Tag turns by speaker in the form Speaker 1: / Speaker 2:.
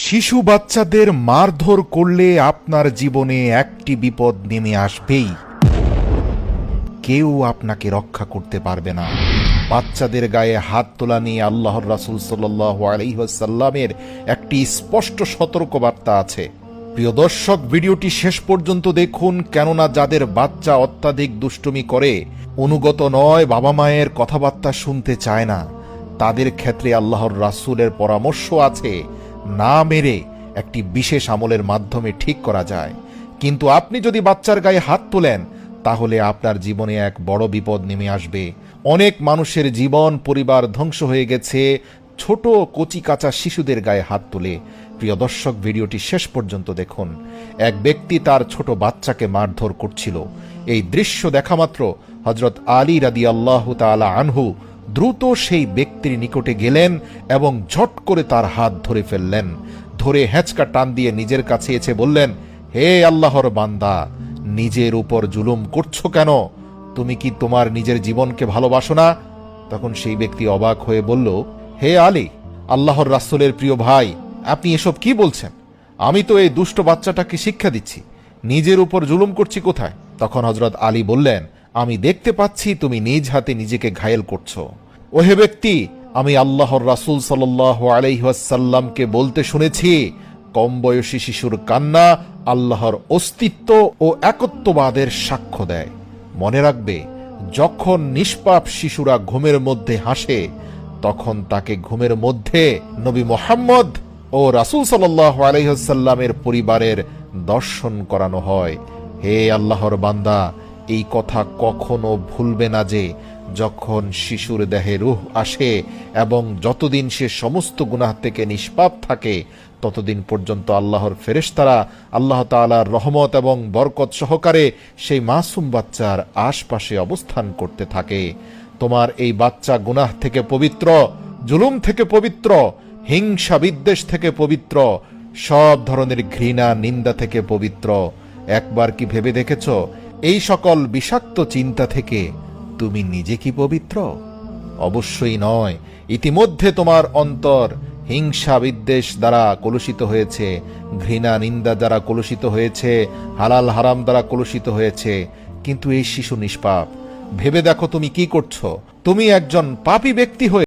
Speaker 1: শিশু বাচ্চাদের মারধর করলে আপনার জীবনে একটি বিপদ নেমে আসবেই। কেউ আপনাকে রক্ষা করতে পারবে না। বাচ্চাদের গায়ে হাত তোলা নিয়ে আল্লাহর রাসূল সাল্লাল্লাহু আলাইহি ওয়াসাল্লামের একটি স্পষ্ট সতর্কবার্তা আছে। প্রিয় দর্শক, ভিডিওটি শেষ পর্যন্ত দেখুন, কেননা যাদের বাচ্চা অত্যাধিক দুষ্টুমি করে, অনুগত নয়, বাবা মায়ের কথাবার্তা শুনতে চায় না, তাদের ক্ষেত্রে আল্লাহর রাসূলের পরামর্শ আছে না মেরে একটি বিশেষ আমলের মাধ্যমে ঠিক করা যায়। কিন্তু আপনি যদি বাচ্চার গায়ে হাত তোলেন, তাহলে আপনার জীবনে এক বড় বিপদ নেমে আসবে। অনেক মানুষের জীবন পরিবার ধ্বংস হয়ে গেছে ছোট কচি কাঁচা শিশুদের গায়ে হাত তুলে। প্রিয় দর্শক, ভিডিওটি শেষ পর্যন্ত দেখুন। এক ব্যক্তি তার ছোট বাচ্চাকে মারধর করছিল। এই দৃশ্য দেখামাত্র হযরত আলী রাদিয়াল্লাহু তাআলা আনহু দ্রুত সেই ব্যক্তির নিকটে গেলেন এবং ঝট করে তার হাত ধরে ফেললেন। ধরে হ্যাঁচকা টান দিয়ে নিজের কাছে এসে বললেন, হে আল্লাহর বান্দা, নিজের উপর জুলুম করছো কেন? তুমি কি তোমার নিজের জীবনকে ভালোবাসো না? তখন সেই ব্যক্তি অবাক হয়ে বলল, হে আলী, আল্লাহর রাসূলের প্রিয় ভাই, আপনি এসব কি বলছেন? আমি তো এই দুষ্ট বাচ্চাটাকে শিক্ষা দিচ্ছি, নিজের উপর জুলুম করছি কোথায়? তখন হযরত আলী বললেন, আমি দেখতে পাচ্ছি তুমি নিজ হাতে নিজেকে ঘায়েল করছো। ওহে ব্যক্তি, আমি আল্লাহর রাসূল সাল্লাল্লাহু আলাইহি ওয়াসাল্লামকে বলতে শুনেছি, কম বয়সী শিশুর কান্না আল্লাহর অস্তিত্ব ও একত্ববাদের সাক্ষ্য দেয়। মনে রাখবে, যখন নিষ্পাপ শিশুরা ঘুমের মধ্যে হাসে, তখন তাকে ঘুমের মধ্যে নবী মুহাম্মদ ও রাসূল সাল্লাল্লাহু আলাইহি ওয়াসাল্লামের পরিবারের দর্শন করানো হয়। হে আল্লাহর বান্দা, এই কথা কখনো ভুলবে না যে যখন শিশুর দেহে রূহ আসে এবং যতদিন সে সমস্ত গুনাহ থেকে নিষ্পাপ থাকে, ততদিন পর্যন্ত আল্লাহর ফেরেশতারা আল্লাহ তাআলার রহমত এবং বরকত সহকারে সেই মাসুম বাচ্চার আশপাশে অবস্থান করতে থাকে। তোমার এই বাচ্চা গুনাহ থেকে পবিত্র, জুলুম থেকে পবিত্র, হিংসা বিদ্বেষ থেকে পবিত্র, সব ধরনের ঘৃণা নিন্দা থেকে পবিত্র। একবার কি ভেবে দেখেছ, এই সকল বিষাক্ত চিন্তা থেকে তুমি নিজে কি পবিত্র? অবশ্যই নয়। ইতিমধ্যে তোমার অন্তর হিংসা বিদ্বেষ দ্বারা কলুষিত হয়েছে, ঘৃণা নিন্দা দ্বারা কলুষিত হয়েছে, হালাল হারাম দ্বারা কলুষিত হয়েছে। কিন্তু এই শিশু নিষ্পাপ। ভেবে দেখো তুমি কি করছো। তুমি একজন পাপী ব্যক্তি হয়ে